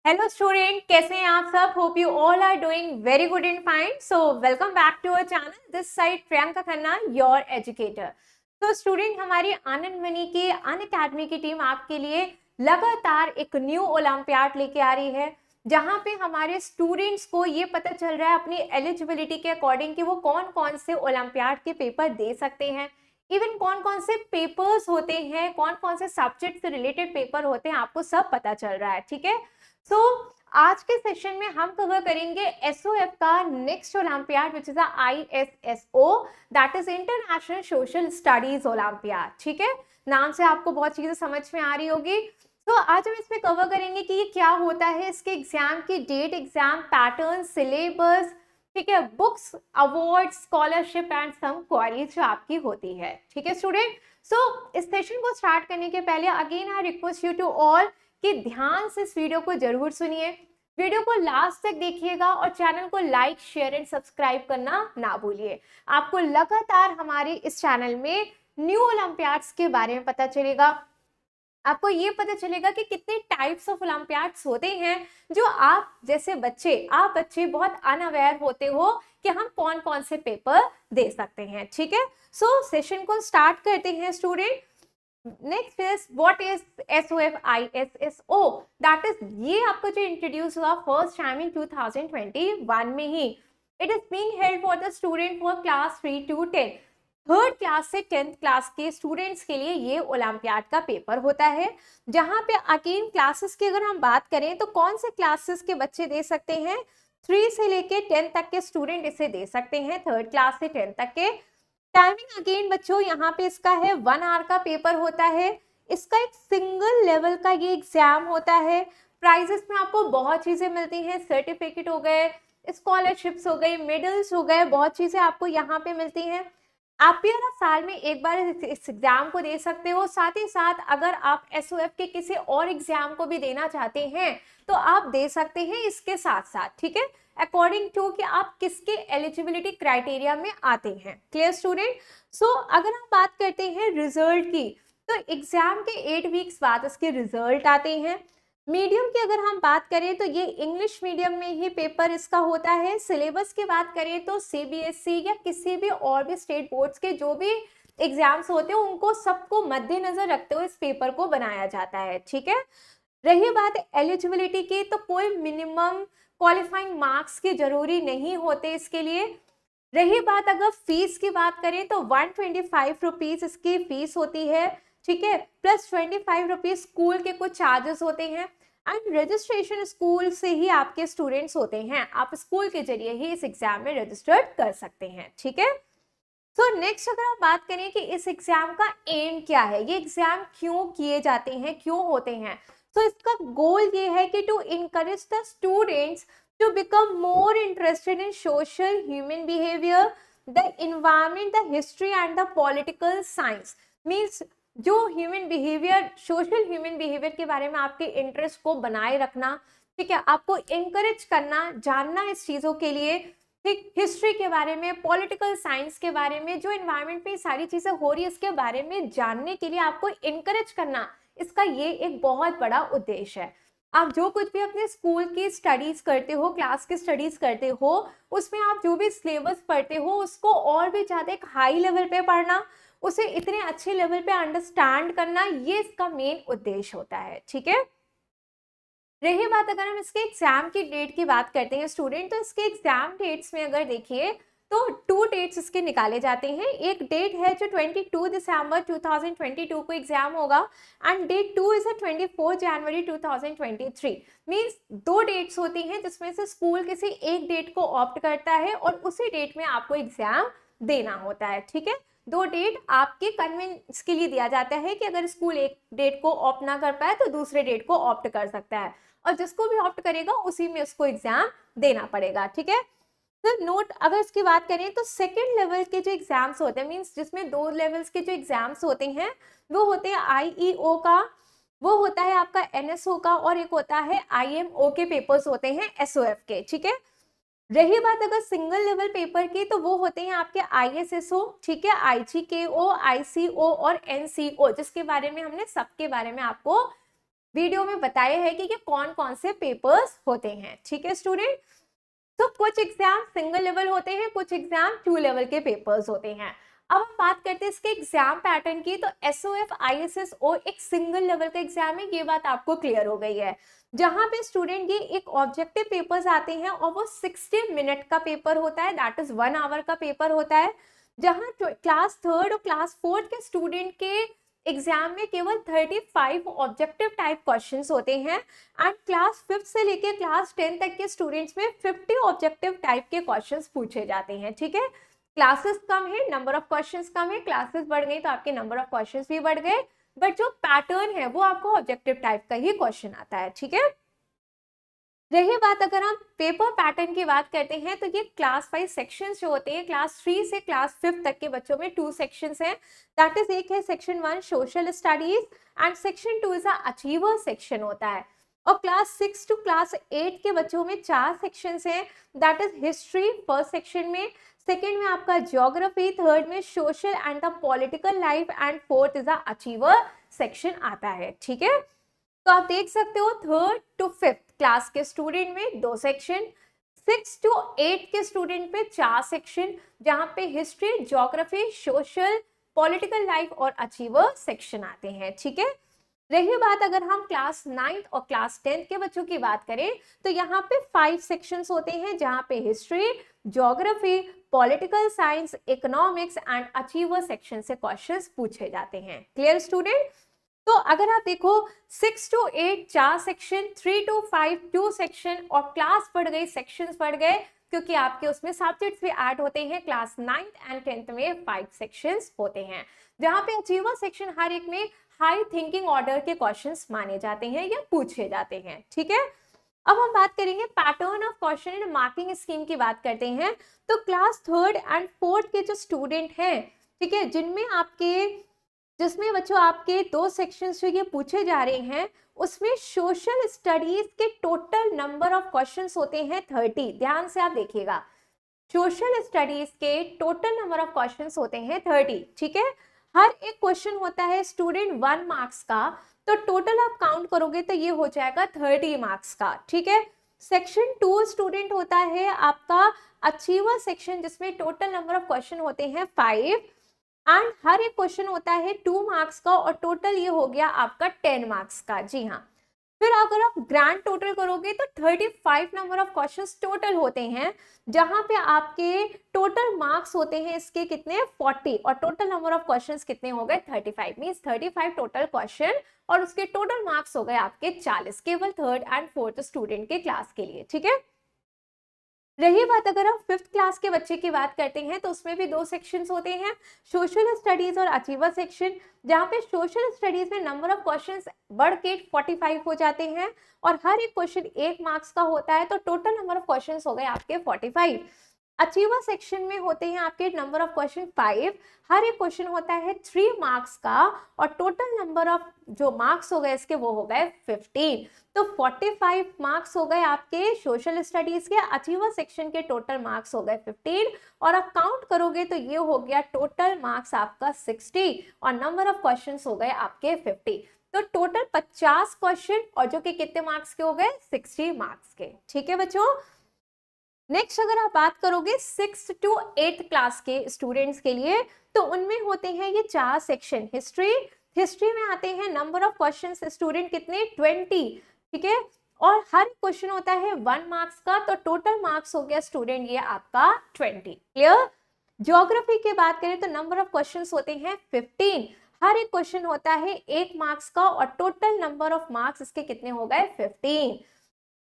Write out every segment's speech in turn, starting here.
Hello student, कैसे हैं आप सब। Hope you all are doing very good and fine. So welcome back to our channel, this side Priyanka Khanna, your educator. तो student, हमारी आनंद मनी की Unacademy की टीम आपके लिए लगातार एक न्यू ओलंपियाड लेके आ रही है, जहां पे हमारे स्टूडेंट्स को ये पता चल रहा है अपनी एलिजिबिलिटी के अकॉर्डिंग कि वो कौन कौन से ओलंपियाड के पेपर दे सकते हैं, इवन कौन कौन से पेपर्स होते हैं, कौन कौन से सब्जेक्ट से रिलेटेड पेपर होते हैं, आपको सब पता चल रहा है। ठीक है। सो आज के सेशन में हम कवर करेंगे एसओएफ का next olympiad which is ISSO, that is international social studies olympiad. ठीक है, नाम से आपको बहुत चीजें समझ में आ रही होगी। तो आज हम इसमें कवर करेंगे कि ये क्या होता है, इसके एग्जाम की डेट, एग्जाम पैटर्न, सिलेबस, ठीक है, books, award, scholarship and some queries जो आपकी होती है। ठीक है स्टूडेंट। सो इस सेशन को स्टार्ट करने के पहले again I request you to all कि ध्यान से इस वीडियो को जरूर सुनिए, वीडियो को लास्ट तक देखिएगा और चैनल को लाइक, शेयर एंड सब्सक्राइब करना ना भूलिए। आपको लगातार हमारे इस चैनल में न्यू ओलंपियाड्स के बारे में पता चलेगा, आपको ये पता चलेगा कि कितने टाइप्स ऑफ ओलंपियाड्स होते हैं, जो आप जैसे बच्चे बहुत अनअवेयर होते हो कि हम कौन कौन से पेपर दे सकते हैं। ठीक है। सो सेशन को स्टार्ट करते हैं student. Next is what is SOF ISSO, that is, ये आपको जो इंट्रोड्यूस हुआ फर्स्ट टाइम इन 2021 में ही। It is being held for the student for class 3 to 10, third class से 10th क्लास के स्टूडेंट्स के लिए ये ओलंपियाड का पेपर होता है। जहां पे अगेन क्लासेस की अगर हम बात करें तो कौन से क्लासेस के बच्चे दे सकते हैं, 3 से लेके 10 तक के स्टूडेंट इसे दे सकते हैं, थर्ड क्लास से 10 तक के। टाइमिंग अगेन बच्चों यहाँ पे इसका है 1 आवर का पेपर होता है। इसका एक सिंगल लेवल का ये एग्जाम होता है। प्राइजेस में आपको बहुत चीजें मिलती हैं, सर्टिफिकेट हो गए, स्कॉलरशिप्स हो गई, मेडल्स हो गए, बहुत चीजें आपको यहाँ पे मिलती हैं। आप भी अगर साल में एक बार इस एग्जाम को दे सकते हो, साथ ही साथ अगर आप एसओएफ के किसी और एग्जाम को भी देना चाहते हैं तो आप दे सकते हैं इसके साथ साथ। ठीक है, अकॉर्डिंग टू कि आप किसके एलिजिबिलिटी क्राइटेरिया में आते हैं। Clear student. सो अगर हम बात करते हैं रिजल्ट की, तो एग्जाम के 8 वीक्स बाद इसके रिजल्ट आते हैं। मीडियम की अगर हम बात करें तो ये इंग्लिश मीडियम में ही पेपर इसका होता है। सिलेबस की बात करें तो सीबीएसई या किसी भी और भी स्टेट बोर्ड्स के जो भी एग्जाम्स होते हैं उनको सबको मद्देनजर रखते हुए इस पेपर को बनाया जाता है। ठीक है। रही बात एलिजिबिलिटी की, तो कोई मिनिमम क्वालिफाइंग मार्क्स की जरूरी नहीं होते इसके लिए। रही बात अगर फीस की बात करें तो 125 रुपीज इसकी फीस होती है। ठीक है, प्लस 25 रुपीज स्कूल के कुछ चार्जेस होते हैं एंड रजिस्ट्रेशन स्कूल से ही आपके स्टूडेंट्स होते हैं, आप स्कूल के जरिए ही इस एग्जाम में रजिस्टर्ड कर सकते हैं। ठीक है। तो नेक्स्ट अगर आप बात करें कि इस एग्जाम का एम क्या है, ये एग्जाम क्यों किए जाते हैं, क्यों होते हैं, तो इसका गोल ये है कि to encourage the students to become more interested in social human behavior, the environment, the history and the political science। means जो human behaviour, social human behaviour के बारे में आपके इंटरेस्ट को बनाए रखना, ठीक है, आपको इंकरेज करना, जानना इस चीजों के लिए, ठीक, हिस्ट्री के बारे में, पॉलिटिकल साइंस के बारे में, जो एनवायरनमेंट में सारी चीजें हो रही है इसके बारे में जानने के लिए आपको इंकरेज करना, इसका ये एक बहुत बड़ा उद्देश्य है। आप जो कुछ भी अपने स्कूल की स्टडीज करते हो, क्लास की स्टडीज करते हो, उसमें आप जो भी सिलेबस पढ़ते हो उसको और भी ज्यादा एक हाई लेवल पे पढ़ना, उसे इतने अच्छे लेवल पे अंडरस्टैंड करना, ये इसका मेन उद्देश्य होता है। ठीक है। रही बात अगर हम इसके एग्जाम की डेट की बात करते हैं स्टूडेंट, तो इसके एग्जाम डेट्स में अगर देखिए तो 2 डेट्स इसके निकाले जाते हैं। एक डेट है जो 22 दिसंबर 2022 को एग्जाम होगा एंड डेट 2 इज 24 जनवरी 2023। मींस 2 डेट्स होती हैं जिसमें से स्कूल किसी एक डेट को ऑप्ट करता है और उसी डेट में आपको एग्जाम देना होता है। ठीक है, 2 डेट आपके कन्वीनियंस के लिए दिया जाता है कि अगर स्कूल एक डेट को ऑप्ट ना कर पाए तो दूसरे डेट को ऑप्ट कर सकता है, और जिसको भी ऑप्ट करेगा उसी में उसको एग्जाम देना पड़ेगा। ठीक है। तो नोट अगर इसकी बात करें तो सेकेंड लेवल के जो एग्जाम्स होते हैं, मींस जिसमें 2 लेवल्स के जो एग्जाम्स होते हैं, वो होते हैं आईईओ का, वो होता है आपका एनएसओ का, और एक होता है आईएमओ के पेपर्स होते हैं एसओएफ के। ठीक है। रही बात अगर सिंगल लेवल पेपर की, तो वो होते हैं आपके आईएसएसओ, ठीक है, आईजीकेओ, आईसीओ और एनसीओ, जिसके बारे में हमने सबके बारे में आपको वीडियो में बताया है कि ये कौन कौन से पेपर्स होते हैं। ठीक है स्टूडेंट, तो कुछ एग्जाम सिंगल लेवल होते हैं, कुछ एग्जाम 2 लेवल के पेपर्स होते हैं। अब हम बात करते हैं इसके एग्जाम पैटर्न की। तो SOF ISSO एक सिंगल लेवल का एग्जाम है, ये बात आपको क्लियर हो गई है, जहां पे स्टूडेंट ये एक ऑब्जेक्टिव पेपर्स आते हैं और वो 60 मिनट का पेपर होता है, दैट इज 1 आवर का पेपर होता है, जहां क्लास 3rd और क्लास 4th के स्टूडेंट के एग्जाम में केवल 35 ऑब्जेक्टिव टाइप क्वेश्चंस होते हैं एंड क्लास 5th से लेके क्लास 10 तक के स्टूडेंट्स में 50 ऑब्जेक्टिव टाइप के क्वेश्चंस पूछे जाते हैं। ठीक है, क्लासेस कम है, नंबर ऑफ क्वेश्चंस कम है, क्लासेस बढ़ गई तो आपके नंबर ऑफ क्वेश्चंस भी बढ़ गए, बट जो पैटर्न है वो आपको ऑब्जेक्टिव टाइप का ही क्वेश्चन आता है। ठीक है, रही बात अगर हम पेपर पैटर्न की बात करते हैं तो ये क्लास 5 सेक्शंस जो होते हैं, क्लास 3 से क्लास 5 तक के बच्चों में 2 सेक्शंस हैं, दैट इज एक है section 1 social studies and section 2 is achiever section होता है, और क्लास 6 टू क्लास 8 के बच्चों में 4 सेक्शंस हैं, that is history first section में, सेकेंड में आपका ज्योग्राफी, थर्ड में social and the political life and fourth is achiever section आता है। ठीक है, तो आप देख सकते हो 3rd to 5th क्लास के स्टूडेंट में 2 सेक्शन, 6 to 8 के स्टूडेंट पे 4 सेक्शन, जहां पे history, geography, social, political life और अचीवर सेक्शन आते हैं। ठीक है, रही बात अगर हम क्लास 9th और क्लास 10th के बच्चों की बात करें तो यहाँ पे 5 सेक्शंस होते हैं, जहां पे history, geography, political science, economics and achiever section से क्वेश्चंस पूछे जाते हैं। क्लियर स्टूडेंट, तो अगर आप देखो 6 to 8 4 सेक्शन, 3 to 5 2 सेक्शन, और क्लास बढ़ गई, सेक्शंस बढ़ गए, क्योंकि आपके उसमें सब्जेक्ट्स भी ऐड होते हैं। क्लास 9th एंड 10th में 5 सेक्शंस होते हैं, जहां पे अचीवर सेक्शन हर एक में हाई थिंकिंग ऑर्डर के क्वेश्चंस माने जाते हैं या पूछे जाते हैं। ठीक है, अब हम बात करेंगे pattern of question and marking scheme की बात करते हैं। तो क्लास 3rd एंड 4th के जो स्टूडेंट हैं, ठीक है, जिसमें बच्चों आपके 2 सेक्शंस जो ये पूछे जा रहे हैं, उसमें सोशल स्टडीज के टोटल नंबर ऑफ क्वेश्चंस होते हैं 30। ध्यान से आप देखिएगा, सोशल स्टडीज के टोटल नंबर ऑफ क्वेश्चंस होते हैं 30। ठीक है, हर एक क्वेश्चन होता है स्टूडेंट 1 मार्क्स का, तो टोटल आप काउंट करोगे तो ये हो जाएगा 30 मार्क्स का। ठीक है, सेक्शन 2 स्टूडेंट होता है आपका अचीवर सेक्शन, जिसमें टोटल नंबर ऑफ क्वेश्चन होते हैं 5 एंड हर एक क्वेश्चन होता है 2 मार्क्स का, और टोटल ये हो गया आपका 10 मार्क्स का। जी हाँ, फिर अगर आप ग्रैंड टोटल करोगे तो 35 नंबर ऑफ क्वेश्चंस टोटल होते हैं, जहां पे आपके टोटल मार्क्स होते हैं इसके कितने 40, और टोटल नंबर ऑफ क्वेश्चंस कितने हो गए 35, मींस 35 टोटल क्वेश्चन, और उसके टोटल मार्क्स हो गए आपके 40, केवल 3rd एंड 4th स्टूडेंट के क्लास के लिए। ठीक है, रही बात अगर हम 5th क्लास के बच्चे की बात करते हैं तो उसमें भी 2 सेक्शंस होते हैं, सोशल स्टडीज और अचीवर सेक्शन, जहां पे सोशल स्टडीज में नंबर ऑफ क्वेश्चंस बढ़ के 45 हो जाते हैं, और हर एक क्वेश्चन 1 मार्क्स का होता है, तो टोटल नंबर ऑफ क्वेश्चंस हो गए आपके 45। अचीवर सेक्शन में होते हैं आपके नंबर ऑफ क्वेश्चन 5, हर एक क्वेश्चन होता है 3 मार्क्स का, और टोटल नंबर ऑफ जो मार्क्स हो गए इसके वो हो गए 15। तो 45 मार्क्स हो गए आपके सोशल स्टडीज के, अचीवर सेक्शन के टोटल मार्क्स हो गए 15, और आप काउंट करोगे तो ये हो गया टोटल मार्क्स आपका 60, और नंबर ऑफ क्वेश्चंस हो गए आपके 50। तो टोटल 50 क्वेश्चन, और जो कि कितने मार्क्स के हो गए 60 मार्क्स के। ठीक है बच्चों, नेक्स्ट अगर आप बात करोगे 6th to 8th क्लास के स्टूडेंट्स के लिए, तो उनमें होते हैं ये 4 सेक्शन। हिस्ट्री में आते हैं नंबर ऑफ क्वेश्चंस स्टूडेंट कितने 20। ठीक है, और हर क्वेश्चन होता है 1 मार्क्स का, तो टोटल मार्क्स हो गया स्टूडेंट ये आपका 20। क्लियर, ज्योग्राफी की बात करें तो नंबर ऑफ क्वेश्चंस होते हैं 15, हर एक क्वेश्चन होता है 1 मार्क्स का, और टोटल नंबर ऑफ मार्क्स इसके कितने हो गए 15।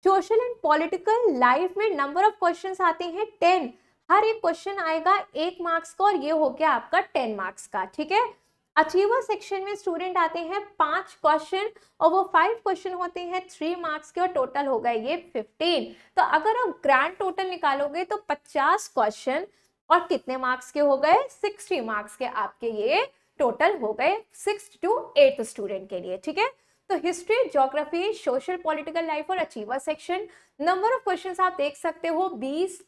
सोशल एंड पॉलिटिकल लाइफ में नंबर ऑफ क्वेश्चंस आते हैं 10, हर एक क्वेश्चन आएगा 1 मार्क्स का, और ये हो गया आपका 10 मार्क्स का। ठीक है, अचीवर सेक्शन में स्टूडेंट आते हैं 5 क्वेश्चन, और वो 5 क्वेश्चन होते हैं 3 मार्क्स के, और टोटल हो गए ये 15। तो अगर आप ग्रैंड टोटल निकालोगे तो 50 क्वेश्चन और कितने मार्क्स के हो गए 60 मार्क्स के आपके ये टोटल हो गए 6th to 8th स्टूडेंट के लिए। ठीक है, तो history, geography, social, political life और achiever section, number of questions आप देख सकते हो 20,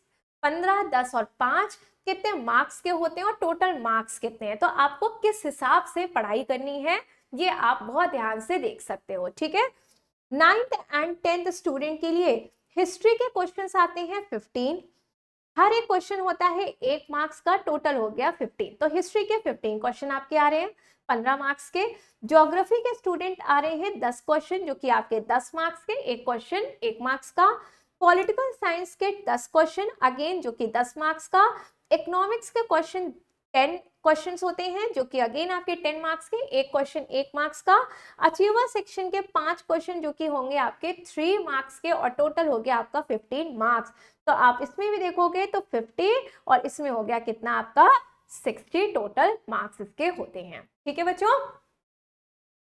15, 10 और 5 कितने मार्क्स के होते हैं, और टोटल मार्क्स कितने हैं। तो आपको किस हिसाब से पढ़ाई करनी है ये आप बहुत ध्यान से देख सकते हो। ठीक है, 9th एंड 10th स्टूडेंट के लिए हिस्ट्री के क्वेश्चंस आते हैं 15, हर एक क्वेश्चन होता है 1 मार्क्स का, टोटल हो गया 15। तो हिस्ट्री के 15 क्वेश्चन आपके आ रहे हैं 15 मार्क्स के। ज्योग्राफी के स्टूडेंट आ रहे हैं 10 क्वेश्चन जो कि आपके 10 मार्क्स के, एक क्वेश्चन 1 मार्क्स का। पॉलिटिकल साइंस के 10 क्वेश्चन अगेन जो कि 10 मार्क्स का। इकोनॉमिक्स के क्वेश्चन 10 क्वेश्चंस होते हैं जो कि अगेन आपके 10 मार्क्स के, एक क्वेश्चन 1 मार्क्स का। अचीवर सेक्शन के 5 क्वेश्चन जो कि होंगे आपके 3 मार्क्स के और टोटल हो गया आपका 15 मार्क्स। तो आप इसमें भी देखोगे तो 50 और इसमें हो गया कितना आपका 60 टोटल मार्क्स इसके होते हैं। ठीक है बच्चों,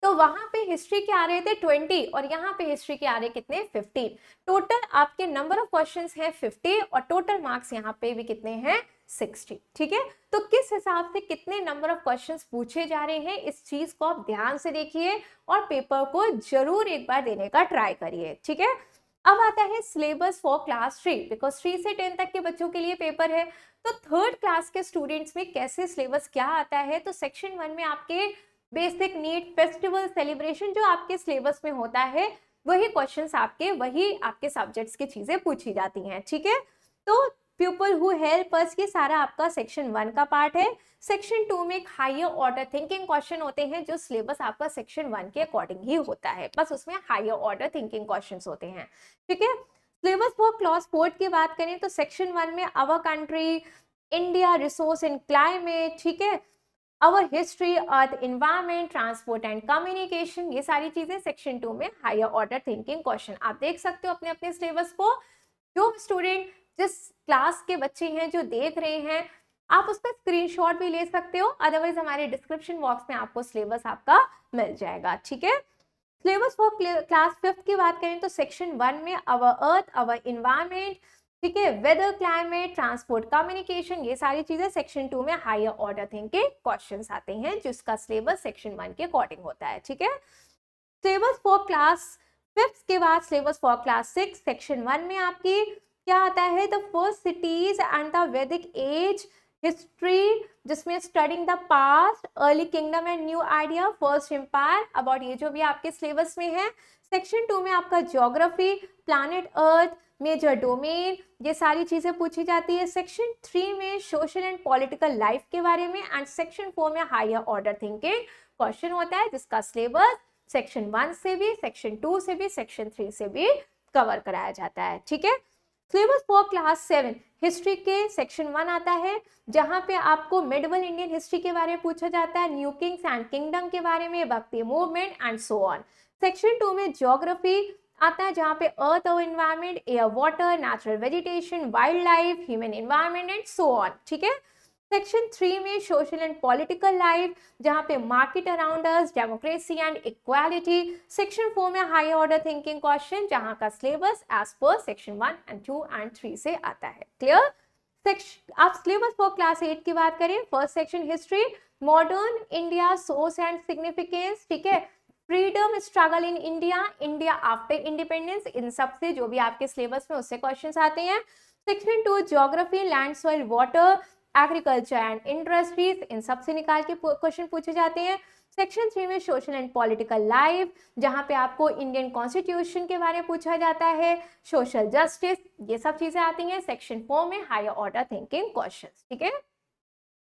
तो वहां पे हिस्ट्री के आ रहे थे 20 और यहाँ पे हिस्ट्री के आ रहे कितने 15। टोटल आपके नंबर ऑफ क्वेश्चंस हैं 50 और टोटल मार्क्स यहाँ पे भी कितने हैं 60। ठीक है, तो किस हिसाब से कितने नंबर ऑफ क्वेश्चंस पूछे जा रहे हैं इस चीज को आप ध्यान से देखिए और पेपर को जरूर एक बार देने का ट्राई करिए। ठीक है, अब आता है सिलेबस फॉर क्लास 3, बिकॉज 3 से 10 तक के बच्चों के लिए पेपर है। तो 3rd क्लास के स्टूडेंट्स में कैसे सिलेबस क्या आता है, तो सेक्शन 1 में आपके बेसिक नीड, फेस्टिवल, सेलिब्रेशन जो आपके सिलेबस में होता है वही क्वेश्चंस आपके, वही आपके सब्जेक्ट्स की चीजें पूछी जाती हैं। ठीक है, तो पीपल हु हेल्प अस ये सारा आपका सेक्शन 1 का पार्ट है। सेक्शन 2 में एक हायर ऑर्डर थिंकिंग क्वेश्चन होते हैं जो सिलेबस आपका सेक्शन 1 के अकॉर्डिंग ही होता है, बस उसमें हायर ऑर्डर थिंकिंग क्वेश्चंस होते हैं। ठीक है, सिलेबस फॉर क्लास 4 की बात करें तो सेक्शन 1 में our country, India, resource and climate, ठीक है, our history, earth, environment, transport and communication, ये सारी चीजें सेक्शन 2 में हायर ऑर्डर थिंकिंग क्वेश्चन। आप देख सकते हो अपने अपने सिलेबस को, जो स्टूडेंट जिस क्लास के बच्चे हैं जो देख रहे हैं आप उसका स्क्रीनशॉट भी ले सकते हो, अदरवाइज हमारे डिस्क्रिप्शन बॉक्स में आपको सिलेबस आपका मिल जाएगा। ठीक है, सिलेबस फॉर क्लास 5 की बात करें तो सेक्शन 1 में आवर अर्थ, आवर एनवायरमेंट, ठीक है, वेदर, क्लाइमेट, ट्रांसपोर्ट, कम्युनिकेशन, ये सारी चीजें सेक्शन 2 में हायर ऑर्डर थिंकिंग क्वेश्चंस आते हैं जिसका सिलेबस सेक्शन 1 के अकॉर्डिंग होता है। ठीक है, सिलेबस फॉर क्लास 5 के बाद सिलेबस फॉर क्लास 6 सेक्शन 1 में आपकी क्या आता है, the first cities and the Vedic age, history जिसमें studying the past, early kingdom and new idea, first empire, about ये जो भी आपके सिलेबस में है। सेक्शन 2 में आपका geography, planet earth, major domain, ये सारी चीजें पूछी जाती है। सेक्शन 3 में सोशल एंड पॉलिटिकल लाइफ के बारे में एंड सेक्शन 4 में हायर ऑर्डर थिंकिंग क्वेश्चन होता है जिसका सिलेबस सेक्शन 1 से भी, सेक्शन 2 से भी, सेक्शन 3 से भी कवर कराया जाता है। ठीक है, सिलेबस फॉर क्लास 7 हिस्ट्री के सेक्शन 1 आता है जहां पे आपको मिडिवल इंडियन हिस्ट्री के बारे में पूछा जाता है, न्यू किंग्स एंड किंगडम के बारे में, भक्ति movement and so on. Section 2 में ज्योग्राफी आता है जहां पे अर्थ और environment, air, water, natural vegetation, wild life, human environment and so on. ठीक है, सेक्शन 3 में सोशल एंड पॉलिटिकल लाइफ जहां पे market around us, democracy and equality. Section 4 में हायर ऑर्डर थिंकिंग क्वेश्चन जहां का syllabus as per section 1 and 2 and 3 से आता है। क्लियर, आप सिलेबस फॉर क्लास 8 की बात करें, first section history, modern India, source and significance, ठीक है, freedom struggle in India, India after independence, इन सब से जो भी आपके सिलेबस में उससे क्वेश्चंस आते हैं। Section 2 geography, land, soil, water, agriculture and industries, इन सब से निकाल के क्वेश्चन पूछे जाते हैं। सेक्शन 3 में सोशल एंड पॉलिटिकल लाइफ जहां पे आपको इंडियन कॉन्स्टिट्यूशन के बारे में पूछा जाता है, सोशल जस्टिस, ये सब चीजें आती हैं। सेक्शन 4 में हायर ऑर्डर थिंकिंग क्वेश्चंस। ठीक है,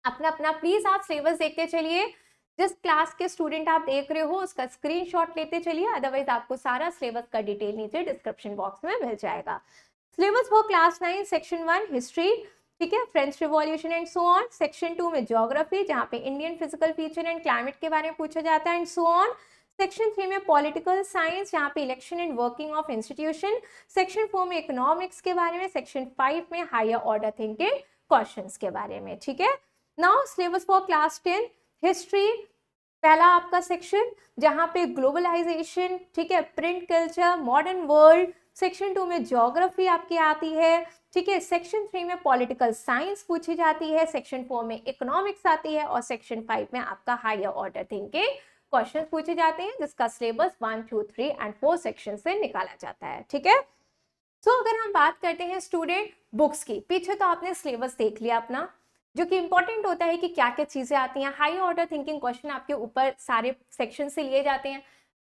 अपना अपना प्लीज आप सिलेबस देखते चलिए, जिस क्लास के स्टूडेंट आप देख रहे हो उसका स्क्रीनशॉट लेते चलिए, अदरवाइज आपको सारा सिलेबस का डिटेल नीचे डिस्क्रिप्शन बॉक्स में मिल जाएगा। Syllabus for class 9 section 1 history, ठीक है, French revolution and so on. Section 2 में ज्योग्राफी जहां पे Indian physical feature and climate के बारे में पूछा जाता है एंड सो ऑन। सेक्शन 3 में पॉलिटिकल साइंस जहां पे election and working of institution. Section 4 में इकोनॉमिक्स के बारे में। सेक्शन 5 में हायर ऑर्डर थिंकिंग क्वेश्चंस के बारे में। ठीक है, now syllabus for class 10 history, पहला आपका सेक्शन जहां पे ग्लोबलाइजेशन, ठीक है, print culture, modern world. Section 2 में ज्योग्राफी आपकी आती है, ठीक है। सेक्शन 3 में पॉलिटिकल साइंस पूछी जाती है, सेक्शन 4 में इकोनॉमिक्स आती है और सेक्शन 5 में आपका हायर ऑर्डर थिंकिंग क्वेश्चन पूछे जाते हैं जिसका सिलेबस 1, 2, 3 एंड 4 सेक्शन से निकाला जाता है। ठीक है, तो अगर हम बात करते हैं स्टूडेंट बुक्स की, पीछे तो आपने सिलेबस देख लिया अपना, जो कि इंपॉर्टेंट होता है कि क्या क्या चीजें आती हैं। हाई ऑर्डर थिंकिंग क्वेश्चन आपके ऊपर सारे सेक्शन से लिए जाते हैं।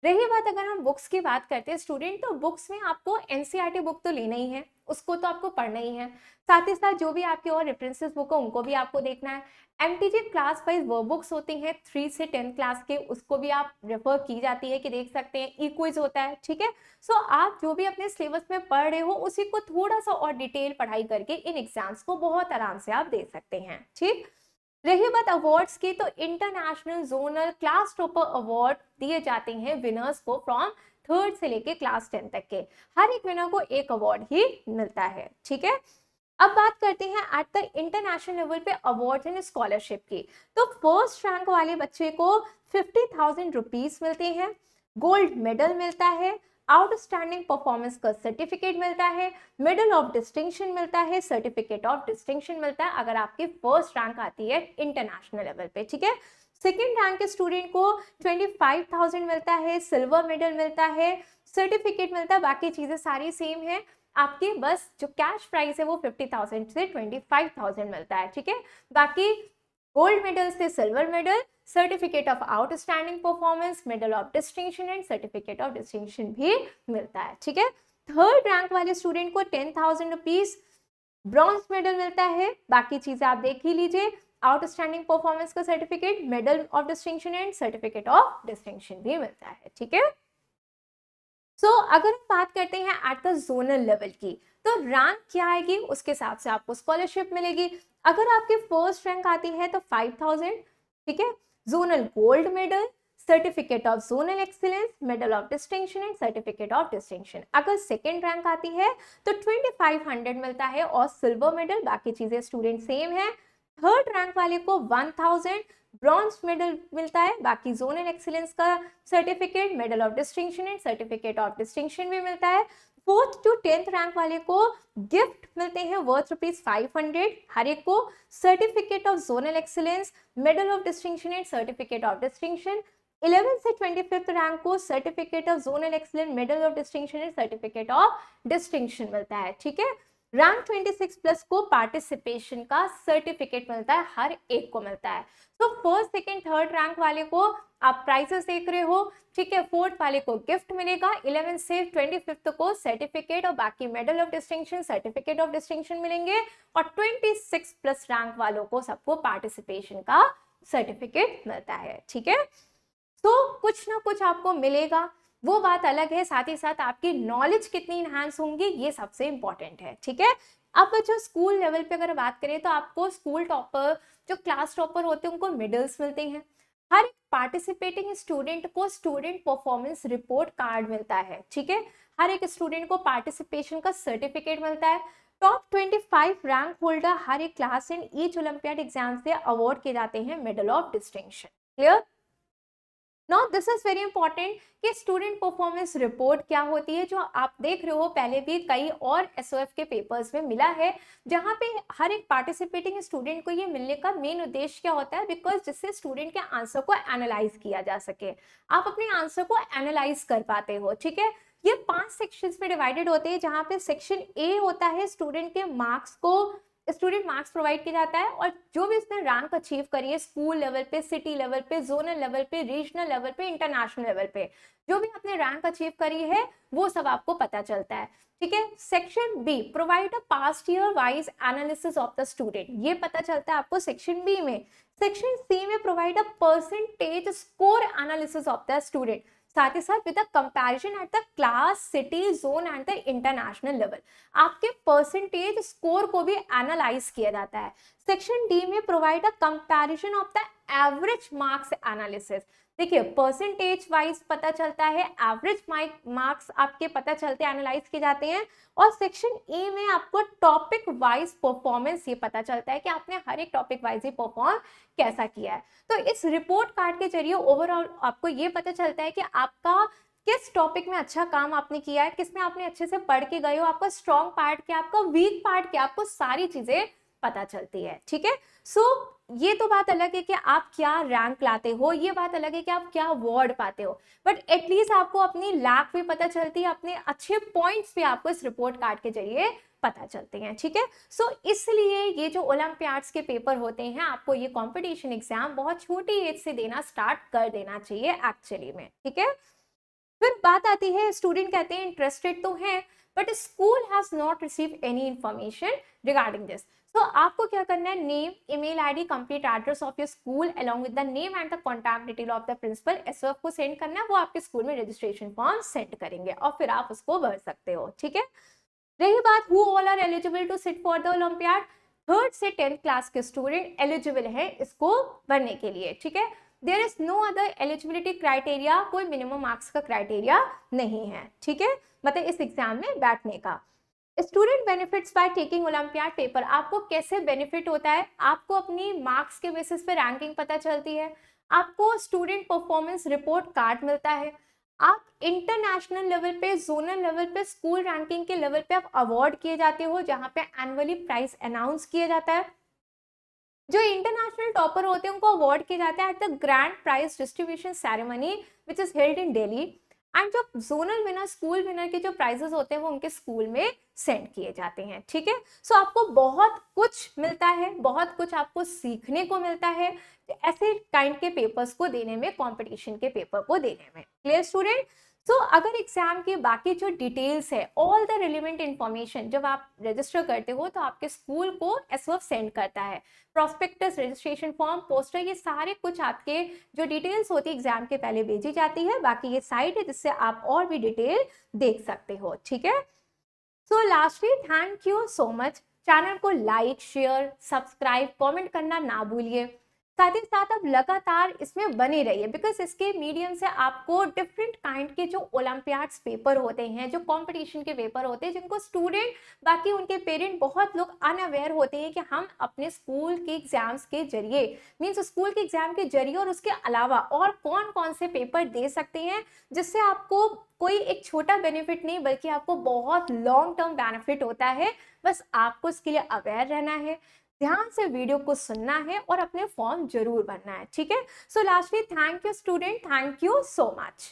रही बात अगर हम बुक्स की बात करते हैं स्टूडेंट, तो बुक्स में आपको एनसीईआरटी बुक तो लेना ही है, उसको तो आपको पढ़ना ही है। साथ ही साथ जो भी आपकी और रेफरेंसेस बुक है उनको भी आपको देखना है। एमटीजी क्लास वाइज वो बुक्स होती हैं 3 से 10 क्लास के, उसको भी आप रेफर की जाती है कि देख सकते हैं। ई क्विज होता है, ठीक है। सो आप जो भी अपने सिलेबस में पढ़ रहे हो उसी को थोड़ा सा और डिटेल पढ़ाई करके इन एग्जाम्स को बहुत आराम से आप दे सकते हैं, ठीक। रही बात अवार्ड्स की, तो international zonal class topper award दिए जाते हैं विनर्स को फ्रॉम 3rd से लेके क्लास 10 तक के। हर एक विनर को एक अवार्ड ही मिलता है, ठीक है। अब बात करते हैं एट द इंटरनेशनल लेवल पे अवार्ड एंड स्कॉलरशिप की। तो फर्स्ट रैंक वाले बच्चे को 50,000 रुपीज मिलते हैं, गोल्ड मेडल मिलता है, आउटस्टैंडिंग परफॉर्मेंस का सर्टिफिकेट मिलता है, मेडल ऑफ डिस्टिंक्शन मिलता है, सर्टिफिकेट ऑफ डिस्टिंक्शन मिलता है अगर आपकी फर्स्ट रैंक आती है इंटरनेशनल लेवल पे, ठीक है। सेकेंड रैंक के स्टूडेंट को 25,000 मिलता है, सिल्वर मेडल मिलता है, सर्टिफिकेट मिलता है, बाकी चीजें सारी सेम है आपकी, बस जो कैश प्राइस है वो 50,000 से 25,000 मिलता है, ठीक है। बाकी गोल्ड मेडल से silver medal, certificate of outstanding performance, medal of distinction and certificate of distinction भी मिलता है, ठीक है। थर्ड रैंक वाले स्टूडेंट को 10,000 रुपीज ब्रॉन्ज मेडल मिलता है, बाकी चीजें आप देख ही लीजिए, आउटस्टैंडिंग परफॉर्मेंस का certificate, medal of distinction and certificate of distinction भी मिलता है, ठीक है। अगर हम बात करते हैं एट द जोनल लेवल की, तो रैंक क्या आएगी उसके हिसाब से आपको स्कॉलरशिप मिलेगी। अगर आपकी फर्स्ट रैंक आती है तो 5,000, ठीक है, zonal gold medal, certificate of zonal excellence, medal of distinction and certificate of distinction. अगर सेकेंड रैंक आती है तो 2500 मिलता है और सिल्वर मेडल, बाकी चीजें स्टूडेंट सेम है। थर्ड रैंक वाले को 1000 ब्रॉन्ज मेडल मिलता है, बाकी जोनल एक्सीलेंस का certificate, medal of distinction and certificate of distinction भी मिलता है। 4th to 10th रैंक वाले को गिफ्ट मिलते हैं वर्थ ₹500 हर एक को, certificate of zonal excellence, medal of distinction and certificate of distinction. 11th से 25th रैंक को certificate of zonal excellence, medal of distinction and certificate of distinction मिलता है, ठीक है। रैंक 26 प्लस को पार्टिसिपेशन का सर्टिफिकेट मिलता है, हर एक को मिलता है। तो फर्स्ट सेकेंड थर्ड रैंक वाले को आप प्राइजेस देख रहे हो, ठीक है। फोर्थ वाले को गिफ्ट मिलेगा, 11 से 25 को सर्टिफिकेट और बाकी medal of distinction, certificate of distinction मिलेंगे, और 26 प्लस रैंक वालों को सबको पार्टिसिपेशन का सर्टिफिकेट मिलता है, ठीक है। तो कुछ ना कुछ आपको मिलेगा, वो बात अलग है, साथ ही साथ आपकी नॉलेज कितनी इनहांस होंगी ये सबसे इंपॉर्टेंट है, ठीक है। अब जो स्कूल लेवल पे अगर बात करें तो आपको स्कूल टॉपर, जो क्लास टॉपर होते हैं उनको मेडल्स मिलते हैं। हर पार्टिसिपेटिंग स्टूडेंट को स्टूडेंट परफॉर्मेंस रिपोर्ट कार्ड मिलता है, ठीक है। हर एक स्टूडेंट को पार्टिसिपेशन का सर्टिफिकेट मिलता है। टॉप 25 रैंक होल्डर हर एक class in each olympiad exam से अवार्ड किए जाते हैं medal of distinction. Clear? Now this is very important कि स्टूडेंट परफॉर्मेंस रिपोर्ट क्या होती है, जो आप देख रहे हो पहले भी कई और एसओएफ के पेपर्स में मिला है, जहां पे हर एक पार्टिसिपेटिंग स्टूडेंट को ये मिलने का मेन उद्देश्य क्या होता है, बिकॉज जिससे स्टूडेंट के आंसर को एनालाइज किया जा सके, आप अपने आंसर को एनालाइज कर पाते हो, ठीक है। ये 5 सेक्शंस में डिवाइडेड होते हैं, जहां पे सेक्शन ए होता है स्टूडेंट के मार्क्स को, स्टूडेंट मार्क्स प्रोवाइड किया जाता है, और जो भी इसने रैंक अचीव करी है स्कूल लेवल पे, सिटी लेवल पे, जोनल लेवल पे, रीजनल लेवल पे, इंटरनेशनल लेवल पे, जो भी आपने रैंक अचीव करी है वो सब आपको पता चलता है, ठीक है। Section B provide a past year wise analysis of the student, ये पता चलता है आपको सेक्शन बी में। सेक्शन सी में provide a percentage score analysis of the student, साथ ही साथ with comparison at the class, city, zone and the international level, आपके परसेंटेज स्कोर को भी एनालाइज किया जाता है। सेक्शन डी में provide a comparison of the average marks analysis, देखिए परसेंटेज वाइज पता चलता है, एवरेज मार्क्स आपके पता चलते हैं, एनालाइज किए जाते हैं। और सेक्शन ए में आपको टॉपिक वाइज परफॉर्मेंस ये पता चलता है कि आपने हर एक टॉपिक वाइज ही परफॉर्म कैसा किया है। तो इस रिपोर्ट कार्ड के जरिए ओवरऑल आपको ये पता चलता है कि आपका किस टॉपिक में अच्छा काम आपने किया है, किसमें आपने अच्छे से पढ़ के गए हो, आपका स्ट्रॉन्ग पार्ट क्या, आपका वीक पार्ट क्या, आपको सारी चीजें पता चलती है, ठीक है। ये तो बात अलग है कि आप क्या रैंक लाते हो, ये बात अलग है कि आप क्या अवार्ड पाते हो, बट एटलीस्ट आपको अपनी लैक भी पता चलती है, अपने अच्छे पॉइंट्स भी आपको इस रिपोर्ट कार्ड के जरिए पता चलते हैं, ठीक है। इसलिए ये जो ओलंपियाड्स के पेपर होते हैं, आपको ये कंपटीशन एग्जाम बहुत छोटी एज से देना स्टार्ट कर देना चाहिए एक्चुअली में, ठीक है। फिर बात आती है, स्टूडेंट कहते हैं इंटरेस्टेड तो हैं but school has not receive any information regarding this. तो आपको क्या करना है, name, email ID, complete address of your school along with the name and the contact detail of the principal SOF को सेंड करना है। वो आपके स्कूल में रजिस्ट्रेशन फॉर्म सेंड करेंगे और फिर आप उसको भर सकते हो, ठीक है। रही बात who all are eligible to sit for the olympiad, 3rd से 10th क्लास के स्टूडेंट एलिजिबल हैं इसको भरने के लिए, ठीक है। There is no other eligibility criteria, कोई मिनिमम मार्क्स का क्राइटेरिया नहीं है, ठीक है, मतलब इस एग्जाम में बैठने का। Student benefits by taking olympiad paper, आपको कैसे बेनिफिट होता है, आपको अपनी मार्क्स के बेसिस पे रैंकिंग पता चलती है, आपको स्टूडेंट परफॉर्मेंस रिपोर्ट कार्ड मिलता है, आप इंटरनेशनल लेवल पे, जोनल लेवल पे, स्कूल रैंकिंग के लेवल पे आप अवार्ड किए जाते हो, जहां पे एनुअली प्राइज अनाउंस किया जाता है। जो इंटरनेशनल टॉपर होते हैं उनको अवार्ड किया जाता है at the grand prize distribution ceremony which is held in Delhi. And जो जोनल विनर, स्कूल विनर के जो प्राइजेस होते हैं वो उनके स्कूल में सेंड किए जाते हैं, ठीक है। सो आपको बहुत कुछ मिलता है, बहुत कुछ आपको सीखने को मिलता है ऐसे काइंड के पेपर्स को देने में, कंपटीशन के पेपर को देने में। Clear student? सो अगर एग्जाम के बाकी जो डिटेल्स है, ऑल द रिलेवेंट इंफॉर्मेशन जब आप रजिस्टर करते हो तो आपके स्कूल को एसओएफ सेंड करता है। प्रोस्पेक्टस, रजिस्ट्रेशन फॉर्म, पोस्टर, ये सारे कुछ आपके जो डिटेल्स होती है एग्जाम के पहले भेजी जाती है। बाकी ये साइट है जिससे आप और भी डिटेल देख सकते हो, ठीक है। सो lastly thank you so much. Channel को लाइक, शेयर, सब्सक्राइब, कमेंट करना ना भूलिए। साथ ही साथ आप लगातार इसमें बने रहिए बिकॉज इसके मीडियम से आपको डिफरेंट काइंड के जो ओलंपियाड्स पेपर होते हैं, जो कंपटीशन के पेपर होते हैं, जिनको स्टूडेंट, बाकी उनके पेरेंट, बहुत लोग अनअवेयर होते हैं कि हम अपने स्कूल के एग्जाम्स के जरिए, मीन्स स्कूल के एग्जाम के जरिए और उसके अलावा और कौन कौन से पेपर दे सकते हैं, जिससे आपको कोई एक छोटा बेनिफिट नहीं बल्कि आपको बहुत लॉन्ग टर्म बेनिफिट होता है। बस आपको इसके लिए अवेयर रहना है, ध्यान से वीडियो को सुनना है और अपने फॉर्म जरूर भरना है, ठीक है। सो lastly thank you student, thank you so much.